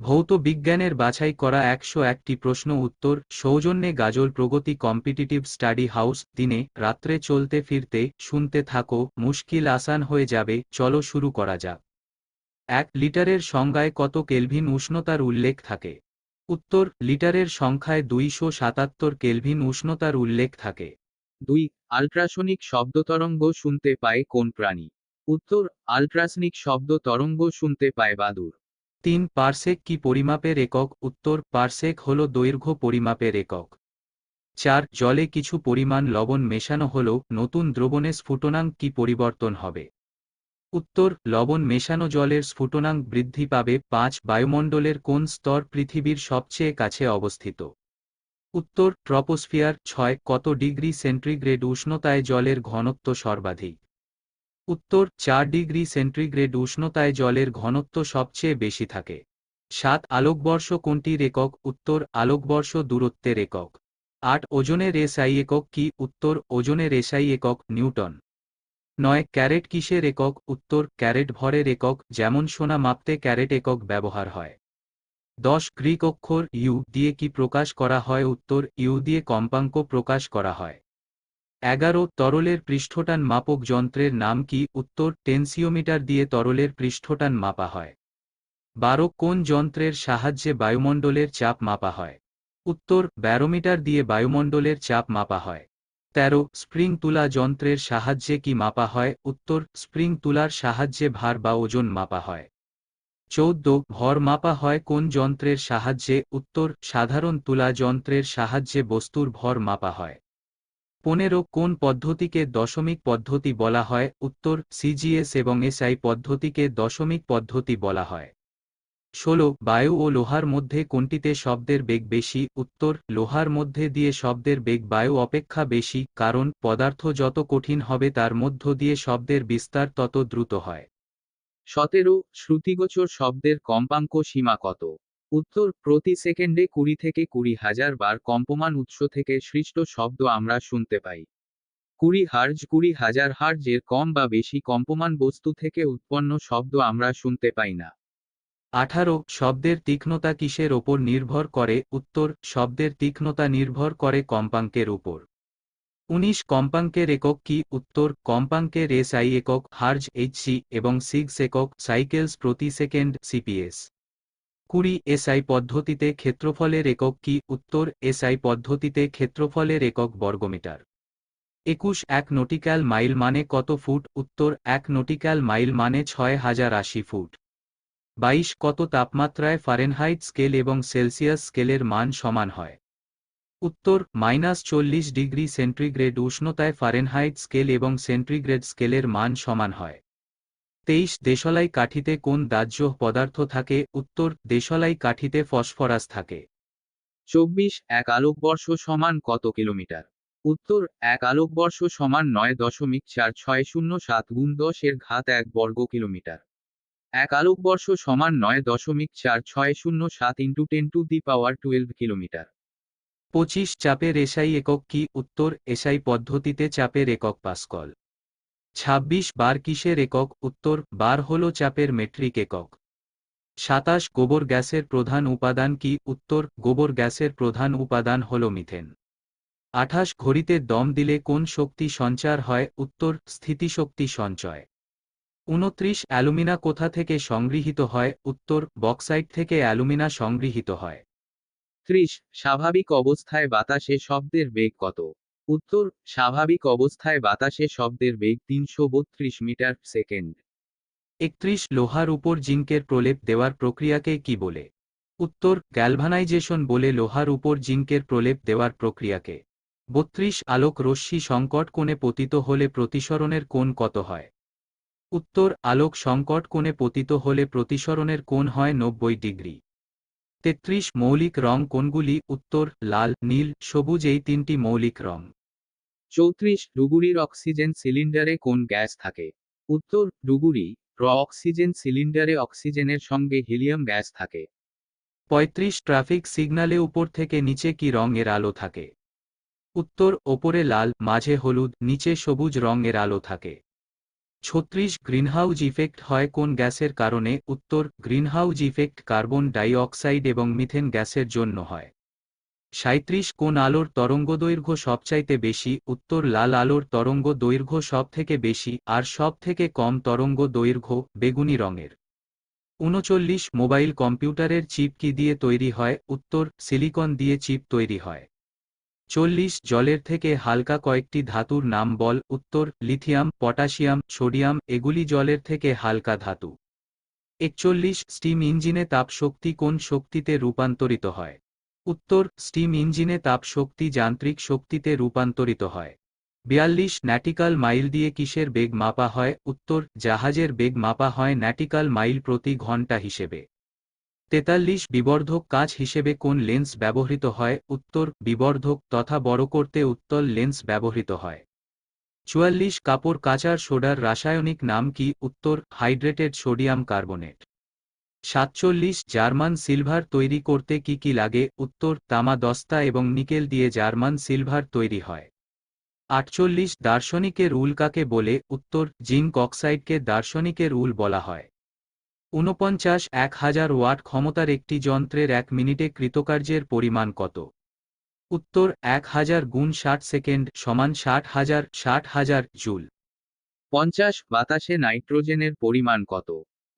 ভৌত বিজ্ঞানের বাছাই করা 101টি প্রশ্ন উত্তর সৌজন্যে গাজল প্রগতি কম্পিটিটিভ স্টাডি হাউস। দিনে রাত্রে চলতে ফিরতে শুনতে থাকো, মুশকিল আসান হয়ে যাবে, চলো শুরু করা যাক। 1 লিটারের সংজ্ঞায় কত কেলভিন উষ্ণতার উল্লেখ থাকে? উত্তর লিটারের সংখ্যায় 277 কেলভিন উষ্ণতার উল্লেখ থাকে। 2. আল্ট্রাসনিক শব্দ তরঙ্গ শুনতে পায় কোন প্রাণী? উত্তর আল্ট্রাসনিক শব্দ তরঙ্গ শুনতে পায় বাদুড়। 3. পারসেক কি পরিমাপের একক? উত্তর পারসেক হল দৈর্ঘ্য পরিমাপের একক। 4. জলে কিছু পরিমাণ লবণ মেশানো হলেও নতুন দ্রবণে স্ফুটনাঙ্ক কি পরিবর্তন হবে? উত্তর লবণ মেশানো জলের স্ফুটনাঙ্ক বৃদ্ধি পাবে। 5. বায়ুমণ্ডলের কোন স্তর পৃথিবীর সবচেয়ে কাছে অবস্থিত? উত্তর ট্রপোস্ফিয়ার। 6. কত ডিগ্রি সেন্টিগ্রেড উষ্ণতায় জলের ঘনত্ব সর্বাধিক? উত্তর 4 ডিগ্রি সেন্টিগ্রেড উষ্ণতায় জলের ঘনত্ব সবচেয়ে বেশি থাকে। 7. আলোকবর্ষ কোনটির একক? উত্তর আলোকবর্ষ দূরত্বের একক। 8. ওজনের এসআই একক কি? উত্তর ওজনের এসআই একক নিউটন। 9. ক্যারেট কিসের একক? উত্তর ক্যারেট ভরের একক, যেমন সোনা মাপতে ক্যারেট একক ব্যবহার হয়। 10. গ্রিক অক্ষর ইউ দিয়ে কি প্রকাশ করা হয়? উত্তর ইউ দিয়ে কম্পাঙ্ক প্রকাশ করা হয়। 11. তরলের পৃষ্ঠটান মাপক যন্ত্রের নাম কি? উত্তর টেনসিওমিটার দিয়ে তরলের পৃষ্ঠটান মাপা হয়। 12. কোন যন্ত্রের সাহায্যে বায়ুমণ্ডলের চাপ মাপা হয়? উত্তর ব্যারোমিটার দিয়ে বায়ুমণ্ডলের চাপ মাপা হয়। 13. স্প্রিং তুলা যন্ত্রের সাহায্যে কি মাপা হয়? উত্তর স্প্রিং তুলার সাহায্যে ভার বা ওজন মাপা হয়। 14. ভর মাপা হয় কোন যন্ত্রের সাহায্যে? উত্তর সাধারণ তুলা যন্ত্রের সাহায্যে বস্তুর ভর মাপা হয়। 15. কোন পদ্ধতিকে দশমিক পদ্ধতি বলা হয়? উত্তর সিজিএস এবং এসআই পদ্ধতিকে দশমিক পদ্ধতি বলা হয়। 16. বায়ু ও লোহার মধ্যে কোনটিতে শব্দের বেগ বেশি? উত্তর লোহার মধ্যে দিয়ে শব্দের বেগ বায়ু অপেক্ষা বেশি, কারণ পদার্থ যত কঠিন হবে তার মধ্য দিয়ে শব্দের বিস্তার তত দ্রুত হয়। 17. শ্রুতিগোচর শব্দের কম্পাঙ্ক সীমা কত? উত্তর প্রতি সেকেন্ডে 20 থেকে 20,000 বার কম্পমান উৎস থেকে সৃষ্ট শব্দ আমরা শুনতে পাই। 20 হার্জ 20,000 হার্জ এর কম বা বেশি কম্পমান বস্তু থেকে উৎপন্ন শব্দ আমরা শুনতে পাই না। 18. শব্দের তীক্ষ্ণতা কিসের ওপর নির্ভর করে? উত্তর শব্দের তীক্ষ্ণতা নির্ভর করে কম্পাঙ্কের উপর। 19. কম্পাঙ্কের একক কি? উত্তর কম্পাঙ্কের এসআই একক হার্জ এইচসি এবং সিগস একক সাইকেলস প্রতি সেকেন্ড সিপিএস। 20. এসআই পদ্ধতিতে ক্ষেত্রফলের একক কি? উত্তর এসআই পদ্ধতিতে ক্ষেত্রফলের একক বর্গমিটার। 21. 1 নটিক্যাল মাইল মানে কত ফুট? উত্তর 1 নটিক্যাল মাইল মানে 6080 ফুট। 22. কত তাপমাত্রায় ফারেনহাইট স্কেল এবং সেলসিয়াস স্কেলের মান সমান হয়? উত্তর -40 ডিগ্রি সেন্টিগ্রেড উষ্ণতায় ফারেনহাইট স্কেল এবং সেন্টিগ্রেড স্কেলের মান সমান হয়। 23. দেশলাই কাঠিতে কোন দাহ্য পদার্থ থাকে? উত্তর দেশলাই কাঠিতে ফসফরাস থাকে। 24. এক আলোকবর্ষ সমান কত কিলোমিটার? উত্তর এক আলোকবর্ষ সমান 9.4607 গুণ 10 এর ঘাত 1 বর্গ কিলোমিটার। এক আলোকবর্ষ সমান 9.4607 into 10 to the power 12 kilometre. 25. চাপের এসআই একক কি? উত্তর এসআই পদ্ধতিতে চাপের একক পাস্কল। 26. বার কিসের একক? উত্তর বার হল চাপের মেট্রিক একক। 27. গোবর গ্যাসের প্রধান উপাদান কি? উত্তর গোবর গ্যাসের প্রধান উপাদান হল মিথেন। 28. ঘড়িতে দম দিলে কোন শক্তি সঞ্চার হয়? উত্তর স্থিতিশক্তি সঞ্চয়। 29. অ্যালুমিনা কোথা থেকে সংগৃহীত হয়? উত্তর বক্সাইট থেকে অ্যালুমিনা সংগৃহীত হয়। 30. স্বাভাবিক অবস্থায় বাতাসে শব্দের বেগ কত? উত্তর স্বাভাবিক অবস্থায় বাতাসে শব্দের বেগ 332 মিটার সেকেন্ড। 31. লোহার উপর জিঙ্কের প্রলেপ দেওয়ার প্রক্রিয়াকে কি বলে? উত্তর গ্যালভানাইজেশন বলে লোহার উপর জিঙ্কের প্রলেপ দেওয়ার প্রক্রিয়াকে। 32. আলোক রশ্মি সংকট কোণে পতিত হলে প্রতিসরণের কোণ কত হয়? উত্তর আলোক সংকট কোণে পতিত হলে প্রতিসরণের কোণ হয় 90 ডিগ্রি। 33. মৌলিক রং কোনগুলি? উত্তর লাল, নীল, সবুজ এই তিনটি মৌলিক রং। 34. ডুবুরির অক্সিজেন সিলিন্ডারে কোন গ্যাস থাকে? উত্তর ডুবুরি অক্সিজেন সিলিন্ডারে অক্সিজেনের সঙ্গে হিলিয়াম গ্যাস থাকে। 35. ট্রাফিক সিগন্যালে উপর থেকে নিচে কি রং এর আলো থাকে? উত্তর ওপরে লাল, মাঝে হলুদ, নিচে সবুজ রং এর আলো থাকে। 36 গ্রিনহাউজ ইফেক্ট হয় কোন গ্যাসের কারণে? উত্তর greenhouse effect carbon die oxide এবং মিথেন গ্যাসের জন্য হয়। 37 কোন আলোর তরঙ্গদৈর্ঘ্য সবচাইতে বেশি? উত্তর লাল আলোর তরঙ্গ দৈর্ঘ্য সব থেকে বেশি, আর সব থেকে কম তরঙ্গ দৈর্ঘ্য বেগুনি রঙের। 39 মোবাইল কম্পিউটারের চিপ কি দিয়ে তৈরি হয়? উত্তর সিলিকন দিয়ে চিপ তৈরি হয়। 40 জলের থেকে হালকা কয়েকটি ধাতুর নাম বল। উত্তর লিথিয়াম, পটাশিয়াম, সোডিয়াম, এগুলি জলের থেকে হালকা ধাতু। 41 স্টিম ইঞ্জিনে তাপ শক্তি কোন শক্তিতে রূপান্তরিত হয়? উত্তর স্টিম ইঞ্জিনে তাপ শক্তি যান্ত্রিক শক্তিতে রূপান্তরিত হয়। 42 ন্যাটিকাল মাইল দিয়ে কিসের বেগ মাপা হয়? উত্তর জাহাজের বেগ মাপা হয় ন্যাটিকাল মাইল প্রতি ঘন্টা হিসেবে। 43 বিবর্ধক কাঁচ হিসেবে কোন লেন্স ব্যবহৃত হয়? উত্তর বিবর্ধক তথা বড় করতে উত্তল লেন্স ব্যবহৃত হয়। 44 কাপড় কাচার সোডার রাসায়নিক নাম কি? উত্তর hydrated sodium carbonate. 47 German silver তৈরি করতে কি কি লাগে? উত্তর তামা দস্তা এবং নিকেল দিয়ে জার্মান সিলভার তৈরি হয়। 48 দার্শনিকের উল কাকে বলে? উত্তর জিঙ্ক অক্সাইডকে দার্শনিকের উল বলা হয়। 49 1000 ওয়াট ক্ষমতার একটি যন্ত্রের 1 মিনিটে কৃতকার্যের পরিমাণ কত? উত্তর 1000 গুণ 60 সেকেন্ড সমান 60,000 জুল। 50 বাতাসে নাইট্রোজেনের পরিমাণ কত?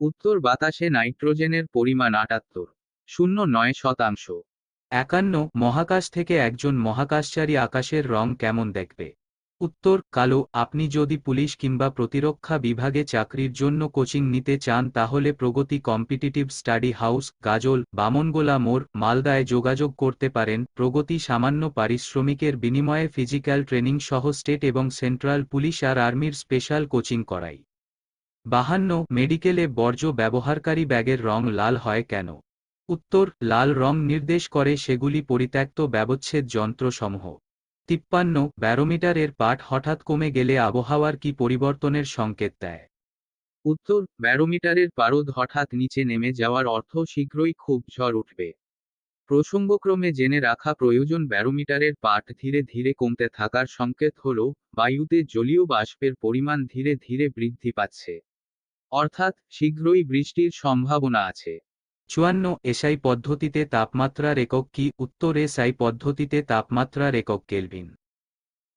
উত্তর বাতাসে নাইট্রোজেনের পরিমাণ 78.09%। 51 মহাকাশ থেকে একজন মহাকাশচারী আকাশের রং কেমন দেখবে? উত্তর কালো। আপনি যদি পুলিশ কিংবা প্রতিরক্ষা বিভাগে চাকরির জন্য কোচিং নিতে চান তাহলে প্রগতি কম্পিটিটিভ স্টাডি হাউস, গাজল, বামনগোলা মোড়, মালদায় যোগাযোগ করতে পারেন। প্রগতি সামান্য পারিশ্রমিকের বিনিময়ে ফিজিক্যাল ট্রেনিং সহ স্টেট এবং সেন্ট্রাল পুলিশ আর আর্মির স্পেশাল কোচিং করাই। 52 মেডিকেলে বর্জ্য ব্যবহারকারী ব্যাগের রং লাল হয় কেন? উত্তর লাল রং নির্দেশ করে সেগুলি পরিত্যক্ত ব্যবচ্ছেদ যন্ত্রসমূহ। 53 ব্যারোমিটারের পাঠ হঠাৎ কমে গেলে আবহাওয়ার কি পরিবর্তনের সংকেত দেয়? উত্তর ব্যারোমিটারের পারদ হঠাৎ নিচে নেমে যাওয়ার অর্থ শীঘ্রই খুব ঝড় উঠবে। প্রসঙ্গক্রমে জেনে রাখা প্রয়োজন ব্যারোমিটারের পাঠ ধীরে ধীরে কমতে থাকার সংকেত হল বায়ুতে জলীয় বাষ্পের পরিমাণ ধীরে ধীরে বৃদ্ধি পাচ্ছে, অর্থাৎ শীঘ্রই বৃষ্টির সম্ভাবনা আছে। 54 এসআই পদ্ধতিতে তাপমাত্রার একক কি? উত্তর এসআই পদ্ধতিতে তাপমাত্রার একক কেলভিন।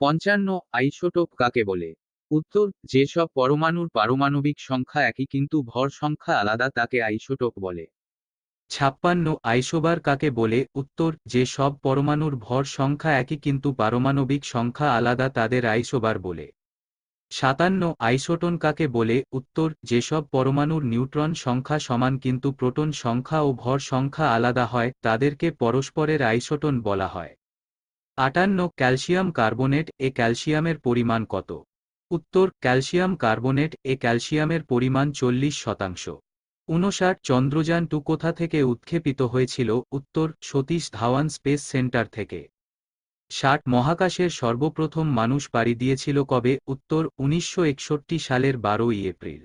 55 আইসোটোপ কাকে বলে? উত্তর যেসব পরমাণুর পারমাণবিক সংখ্যা একই কিন্তু ভর সংখ্যা আলাদা তাকে আইসোটোপ বলে। 56 আইসোবার কাকে বলে? উত্তর যে সব পরমাণুর ভর সংখ্যা একই কিন্তু পারমাণবিক সংখ্যা আলাদা তাদের আইসোবার বলে। 57 আইসোটোন কাকে বলে? উত্তর যেসব পরমাণুর নিউট্রন সংখ্যা সমান কিন্তু প্রোটন সংখ্যা ও ভর সংখ্যা আলাদা হয় তাদেরকে পরস্পরের আইসোটোন বলা হয়। 58 ক্যালসিয়াম কার্বনেট এ ক্যালসিয়ামের পরিমাণ কত? উত্তর ক্যালসিয়াম কার্বনেট এ ক্যালসিয়ামের পরিমাণ 40%। 59 চন্দ্রযান 2 কোথা থেকে উৎক্ষেপিত হয়েছিল? উত্তর সতীশ ধাওয়ান স্পেস সেন্টার থেকে। 60 মহাকাশের সর্বপ্রথম মানুষ পাড়ি দিয়েছিল কবে? উত্তর 1961 সালের 12ই এপ্রিল।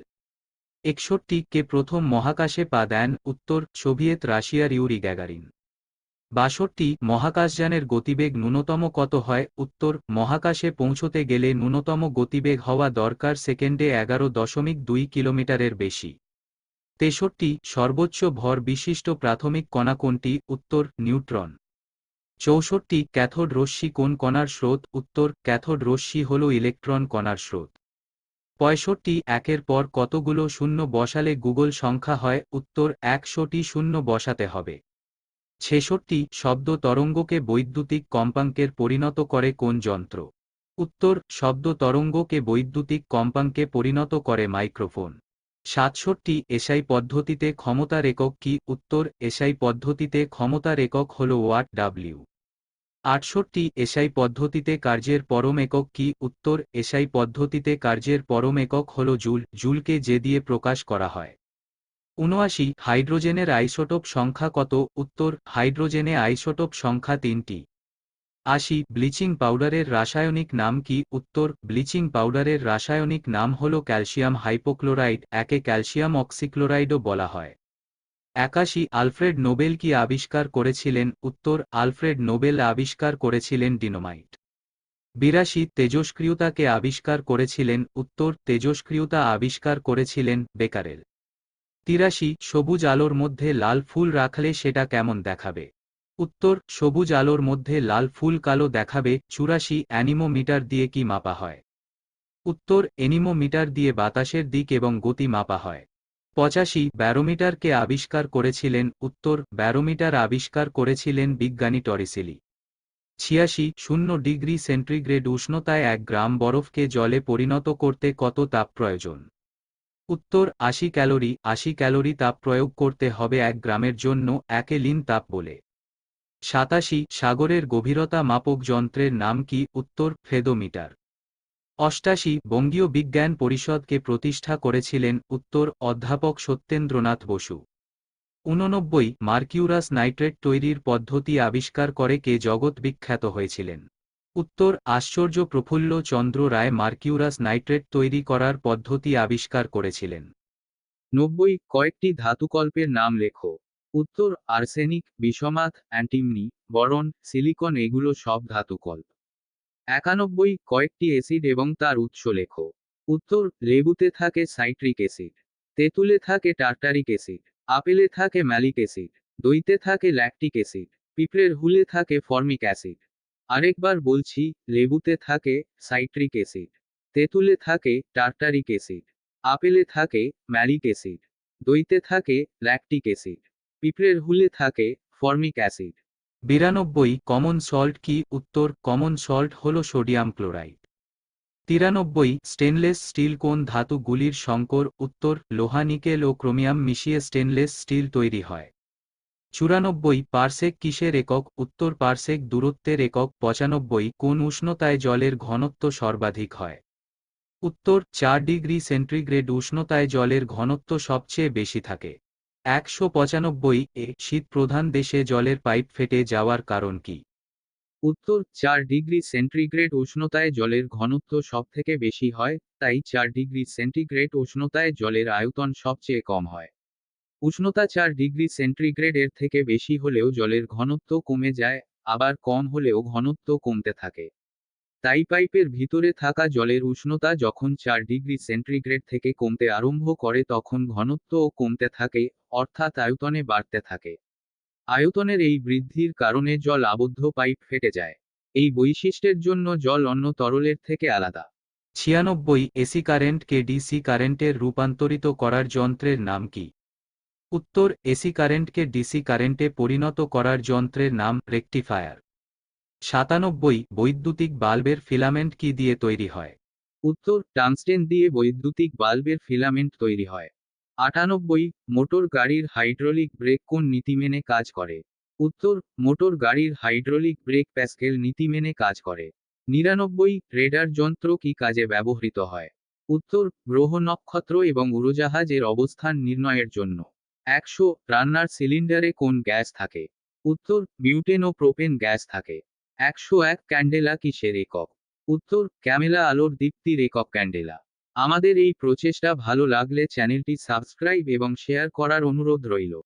61 কে প্রথম মহাকাশে পা দেন? উত্তর সোভিয়েত রাশিয়ার ইউরি গ্যাগারিন। 62 মহাকাশযানের গতিবেগ ন্যূনতম কত হয়? উত্তর মহাকাশে পৌঁছতে গেলে ন্যূনতম গতিবেগ হওয়া দরকার সেকেন্ডে 11.2 কিলোমিটারের বেশি। 63 সর্বোচ্চ ভর বিশিষ্ট প্রাথমিক কণা কোনটি? উত্তর নিউট্রন। 64 ক্যাথোড রশ্মি কোন কণার স্রোত? উত্তর ক্যাথোড রশ্মি হল ইলেকট্রন কণার স্রোত। 65 একের পর কতগুলো শূন্য বসালে গুগল সংখ্যা হয়? উত্তর 100টি শূন্য বসাতে হবে। 66 শব্দ তরঙ্গকে বৈদ্যুতিক কম্পাঙ্কের পরিণত করে কোন যন্ত্র? উত্তর শব্দ তরঙ্গকে বৈদ্যুতিক কম্পাঙ্কে পরিণত করে মাইক্রোফোন। 67 এসআই পদ্ধতিতে ক্ষমতার একক কি? উত্তর এসআই পদ্ধতিতে ক্ষমতার একক হল ওয়াট ডাব্লিউ। 68 এসআই পদ্ধতিতে কার্যের পরম একক কি? উত্তর এসআই পদ্ধতিতে কার্যের পরম একক হল জুল। জুলকে যে দিয়ে প্রকাশ করা হয়। 79 হাইড্রোজেনের আইসোটোপ সংখ্যা কত? উত্তর হাইড্রোজেনে আইসোটোপ সংখ্যা 3টি। 80 ব্লিচিং পাউডারের রাসায়নিক নাম কি? উত্তর ব্লিচিং পাউডারের রাসায়নিক নাম হল ক্যালসিয়াম হাইপোক্লোরাইড, একে ক্যালসিয়াম অক্সিক্লোরাইডও বলা হয়। 81 আলফ্রেড নোবেল কি আবিষ্কার করেছিলেন? উত্তর আলফ্রেড নোবেল আবিষ্কার করেছিলেন ডিনোমাইট। 82 তেজস্ক্রিয়তাকে আবিষ্কার করেছিলেন? উত্তর তেজস্ক্রিয়তা আবিষ্কার করেছিলেন বেকারেল। 83 সবুজ আলোর মধ্যে লাল ফুল রাখলে সেটা কেমন দেখাবে? উত্তর সবুজ আলোর মধ্যে লাল ফুল কালো দেখাবে। 84 অ্যানিমোমিটার দিয়ে কি মাপা হয়? উত্তর এনিমোমিটার দিয়ে বাতাসের দিক এবং গতি মাপা হয়। 85 ব্যারোমিটারকে আবিষ্কার করেছিলেন? উত্তর ব্যারোমিটার আবিষ্কার করেছিলেন বিজ্ঞানী টরিসেলি। 86 0°C উষ্ণতায় 1 গ্রাম বরফকে জলে পরিণত করতে কত তাপ প্রয়োজন? উত্তর 80 ক্যালোরি। 80 ক্যালোরি তাপ প্রয়োগ করতে হবে 1 গ্রামের জন্য, একে লিন তাপ বলে। 87 সাগরের গভীরতা মাপক যন্ত্রের নাম কি? উত্তর ফেদোমিটার। 88 বঙ্গীয় বিজ্ঞান পরিষদকে প্রতিষ্ঠা করেছিলেন? উত্তর অধ্যাপক সত্যেন্দ্রনাথ বসু। 89 মার্কিউরাস নাইট্রেট তৈরির পদ্ধতি আবিষ্কার করে কে জগৎ বিখ্যাত হয়েছিলেন? উত্তর আশ্চর্য প্রফুল্ল চন্দ্র রায় মার্কিউরাস নাইট্রেট তৈরি করার পদ্ধতি আবিষ্কার করেছিলেন। 90 কয়েকটি ধাতুকল্পের নাম লেখো। উত্তর আর্সেনিক, বিষমাথ, অ্যান্টিমনি, বরন, সিলিকন এগুলো সব ধাতুকল্প। 91 কয়েকটি অ্যাসিড এবং তার উৎস লেখো। উত্তর লেবুতে থাকে সাইট্রিক অ্যাসিড, তেঁতুলে থাকে টার্টারিক অ্যাসিড, আপেলে থাকে ম্যালিক অ্যাসিড, দইতে থাকে ল্যাকটিক অ্যাসিড, পিঁপড়ের হুলে থাকে ফর্মিক অ্যাসিড। আরেকবার বলছি, লেবুতে থাকে সাইট্রিক অ্যাসিড, তেঁতুলে থাকে টার্টারিক অ্যাসিড, আপেলে থাকে ম্যালিক অ্যাসিড, দইতে থাকে ল্যাকটিক অ্যাসিড, পিঁপড়ের হুলে থাকে ফর্মিক অ্যাসিড। 92 কমন সল্ট কি? উত্তর কমন সল্ট হল সোডিয়াম ক্লোরাইড। 93 স্টেনলেস স্টিল কোন ধাতুগুলির সংকর? উত্তর লোহা নিকেল ও ক্রোমিয়াম মিশিয়ে স্টেনলেস স্টিল তৈরি হয়। 94 পারসেক কিসের একক? উত্তর পারসেক দূরত্বের একক। 95 কোন উষ্ণতায় জলের ঘনত্ব সর্বাধিক হয়? উত্তর 4°C উষ্ণতায় জলের ঘনত্ব সবচেয়ে বেশি থাকে। 195 শীত প্রধান দেশে জলের পাইপ ফেটে যাওয়ার কারণ কি? উত্তর 4°C উষ্ণতায় জলের ঘনত্ব সবথেকে বেশি হয়, তাই 4°C উষ্ণতায় জলের আয়তন সবচেয়ে কম হয়। উষ্ণতা 4°C এর থেকে বেশি হলেও জলের ঘনত্ব কমে যায়, আবার কম হলেও ঘনত্ব কমতে থাকে। তাই পাইপের ভিতরে থাকা জলের উষ্ণতা যখন 4°C থেকে কমতে আরম্ভ করে তখন ঘনত্বও কমতে থাকে, অর্থাৎ আয়তনে বাড়তে থাকে। আয়তনের এই বৃদ্ধির কারণে জল আবদ্ধ পাইপ ফেটে যায়। এই বৈশিষ্ট্যের জন্য জল অন্য তরলের থেকে আলাদা। 96 এসি কারেন্টকে ডিসি কারেন্টের রূপান্তরিত করার যন্ত্রের নাম কি? উত্তর এসি কারেন্টকে ডিসি কারেন্টে পরিণত করার যন্ত্রের নাম রেকটিফায়ার। 97 বৈদ্যুতিক বাল্বের ফিলামেন্ট কি দিয়ে তৈরি হয়? উত্তর টাংস্টেন দিয়ে বৈদ্যুতিক বাল্বের ফিলামেন্ট তৈরি হয়। 98 মোটর গাড়ির হাইড্রোলিক ব্রেক কোন নীতি মেনে কাজ করে? উত্তর মোটর গাড়ির হাইড্রোলিক ব্রেক প্যাসকেল নীতি মেনে কাজ করে। 99 রেডার যন্ত্র কি কাজে ব্যবহৃত হয়? উত্তর গ্রহ নক্ষত্র এবং উড়োজাহাজের অবস্থান নির্ণয়ের জন্য। 100 রান্নার সিলিন্ডারে কোন গ্যাস থাকে? উত্তর বিউটেন ও প্রোপেন গ্যাস থাকে। 101 ক্যান্ডেলা কিসের একক? উত্তর ক্যামেলা আলোর দীপ্তির একক ক্যান্ডেলা। আমাদের এই প্রচেষ্টা ভালো লাগলে চ্যানেলটি সাবস্ক্রাইব এবং শেয়ার করার অনুরোধ রইল।